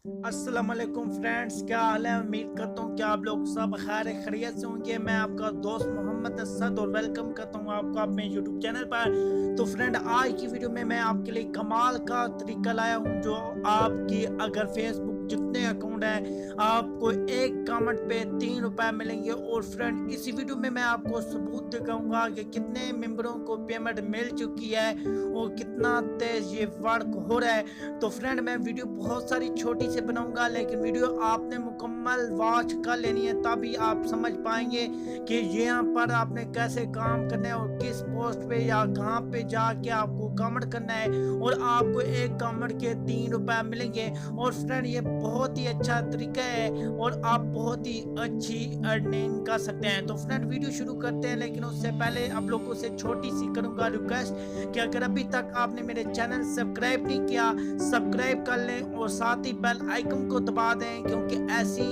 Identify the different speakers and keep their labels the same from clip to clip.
Speaker 1: अस्सलाम वालेकुम फ्रेंड्स, क्या हाल है। उम्मीद करता हूँ कि आप लोग सब खैर खैरियत से होंगे। मैं आपका दोस्त मोहम्मद असद और वेलकम करता हूँ आपको अपने यूट्यूब चैनल पर। तो फ्रेंड, आज की वीडियो में मैं आपके लिए कमाल का तरीका लाया हूँ, जो आपकी अगर फेसबुक जितने अकाउंट हैं आपको एक कमेंट पे 3 रुपए मिलेंगे। और फ्रेंड, इसी वीडियो में मैं आपको सबूत दिखाऊंगा कि कितने मेंबरों को पेमेंट मिल चुकी है और कितना तेज ये वर्क हो रहा है। तो फ्रेंड, मैं वीडियो बहुत सारी छोटी से बनाऊंगा, लेकिन वीडियो आपने मुकम्मल वॉच कर लेनी है, तभी आप समझ पाएंगे कि यहाँ पर आपने कैसे काम करना है और किस पोस्ट पे या कहाँ पे जाके आपको कमेंट करना है और आपको एक कमेंट के 3 रुपए मिलेंगे। और फ्रेंड, ये बहुत ही अच्छा तरीका है और आप बहुत ही अच्छी अर्निंग कर सकते हैं। तो फ्रेंड, वीडियो शुरू करते हैं, लेकिन उससे पहले आप लोगों से छोटी सी करूंगा रिक्वेस्ट कि अगर अभी तक आपने मेरे चैनल सब्सक्राइब नहीं किया, सब्सक्राइब कर लें और साथ ही बेल आइकन को दबा दें, क्योंकि ऐसी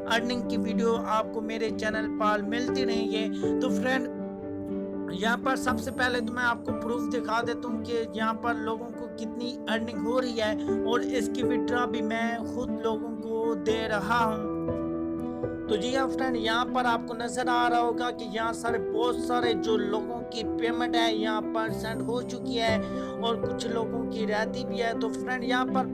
Speaker 1: अर्निंग की वीडियो आपको मेरे चैनल पर मिलती रहेंगे। तो फ्रेंड, यहाँ पर सबसे पहले तो मैं आपको प्रूफ दिखा देता हूँ कि यहाँ पर लोगों को कितनी अर्निंग हो रही है और इसकी विड्रॉ भी मैं खुद लोगों को दे रहा हूँ। तो जी हाँ फ्रेंड, यहाँ पर आपको नजर आ रहा होगा कि यहाँ सारे बहुत सारे जो लोगों की पेमेंट है यहाँ पर सेंड हो चुकी है और कुछ लोगों की रहती भी है। तो फ्रेंड, यहाँ पर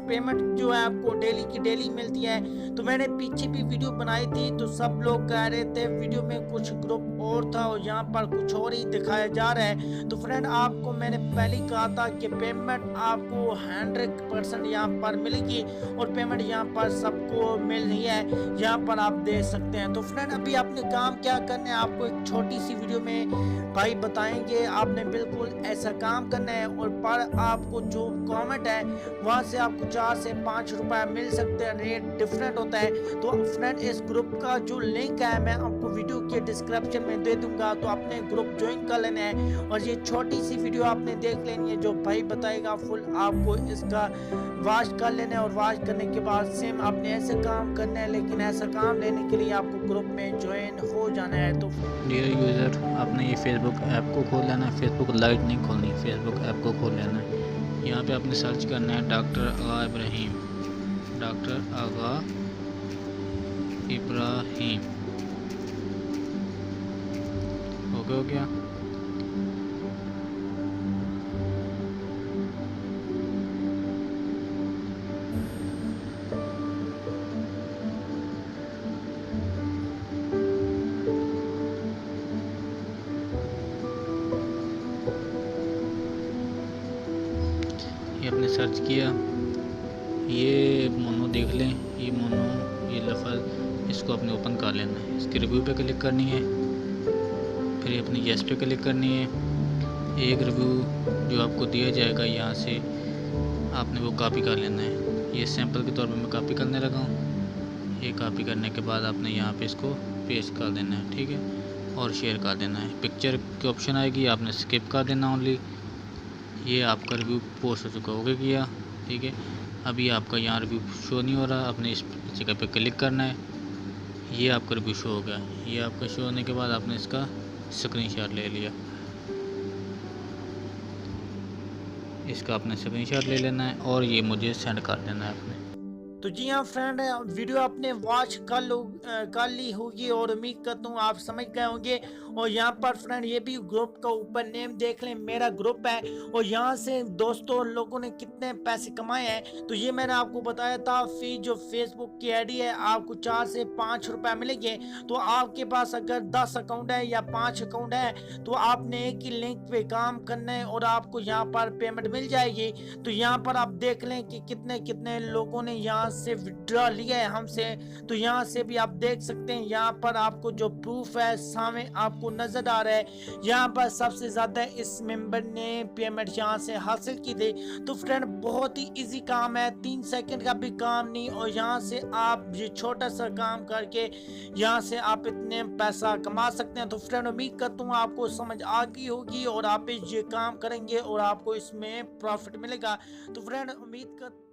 Speaker 1: पेमेंट जो है आपको डेली की डेली मिलती है। तो मैंने पीछे भी वीडियो बनाई थी, तो सब लोग कह रहे थे वीडियो में कुछ ग्रुप और था और यहाँ पर कुछ और ही दिखाया जा रहा है। तो फ्रेंड, आपको मैंने पहले ही कहा था कि पेमेंट आपको 100% यहाँ पर मिलेगी और पेमेंट यहाँ पर सबको मिल रही है, यहाँ पर आप दे सकते हैं। तो फ्रेंड, अभी आपने काम क्या करना है, आपको एक छोटी सी वीडियो में भाई बताएंगे। आपने बिल्कुल ऐसा काम करना है और पर आपको जो कमेंट है वहां से आपको 4 से 5 रुपए मिल सकते हैं, रेट डिफरेंट होता है। तो फ्रेंड, इस ग्रुप का जो लिंक है मैं आपको वीडियो के डिस्क्रिप्शन में दे दूंगा, तो अपने ग्रुप ज्वाइन कर लेना है और ये छोटी सी वीडियो आपने देख लेनी है, जो भाई बताएगा फुल आपको इसका वॉच कर लेना है। और वॉच करने के बाद सेम आपने ऐसे काम करना है, लेकिन ऐसा काम लेने के लिए आपको ग्रुप में ज्वाइन हो जाना है। तो
Speaker 2: डियर यूज़र, आपने ये फेसबुक ऐप को खोल लेना है। फेसबुक लाइट नहीं खोलनी, फेसबुक ऐप को खोल लेना है। यहाँ पे आपने सर्च करना है डॉक्टर आगा इब्राहिम, डॉक्टर आगा इब्राहिम। हो गया। ये आपने सर्च किया, ये मोनो देख लें, ये मोनो, ये लफज, इसको आपने ओपन कर लेना है। इसके रिव्यू पे क्लिक करनी है, फिर अपनी येस पे क्लिक करनी है। एक रिव्यू जो आपको दिया जाएगा यहाँ से आपने वो कॉपी कर लेना है। ये सैंपल के तौर पे मैं कॉपी करने लगा हूँ। ये कॉपी करने के बाद आपने यहाँ पे इसको पेस्ट कर देना है, ठीक है, और शेयर कर देना है। पिक्चर की ऑप्शन आएगी, आपने स्किप कर देना ओनली। ये आपका रिव्यू पोस्ट हो चुका, होगा किया, ठीक है। अभी आपका यहाँ रिव्यू शो नहीं हो रहा, आपने इस जगह पे क्लिक करना है। ये आपका रिव्यू शो हो गया। ये आपका शो होने के बाद आपने इसका स्क्रीनशॉट ले लिया, इसका आपने स्क्रीनशॉट ले लेना है और ये मुझे सेंड कर देना है आपने।
Speaker 1: तो जी हाँ फ्रेंड, वीडियो आपने वॉच कर ली होगी और उम्मीद करता हूँ आप समझ गए होंगे। और यहाँ पर फ्रेंड, ये भी ग्रुप का ऊपर नेम देख लें, मेरा ग्रुप है और यहाँ से दोस्तों लोगों ने कितने पैसे कमाए हैं। तो ये मैंने आपको बताया था, फी जो फेसबुक की आईडी है आपको 4 से 5 रुपए मिलेंगे। तो आपके पास अगर 10 अकाउंट है या 5 अकाउंट है तो आपने एक ही लिंक पे काम करना है और आपको यहाँ पर पेमेंट मिल जाएगी। तो यहाँ पर आप देख लें कि कितने कितने लोगों ने यहाँ से विड्रॉ लिया है हमसे। तो यहाँ से भी आप देख सकते हैं, यहाँ पर आपको जो प्रूफ है सामने आपको नजर आ रहा है। यहाँ पर सबसे ज्यादा इस मेंबर ने पेमेंट यहाँ से हासिल की थी। तो फ्रेंड, बहुत ही इजी काम है, 3 सेकंड का भी काम नहीं। और यहाँ से आप ये छोटा सा काम करके यहाँ से आप इतने पैसा कमा सकते हैं। तो फ्रेंड, उम्मीद करता हूँ आपको समझ आ गई होगी और आप ये काम करेंगे और आपको इसमें प्रॉफिट मिलेगा। तो फ्रेंड, उम्मीद कर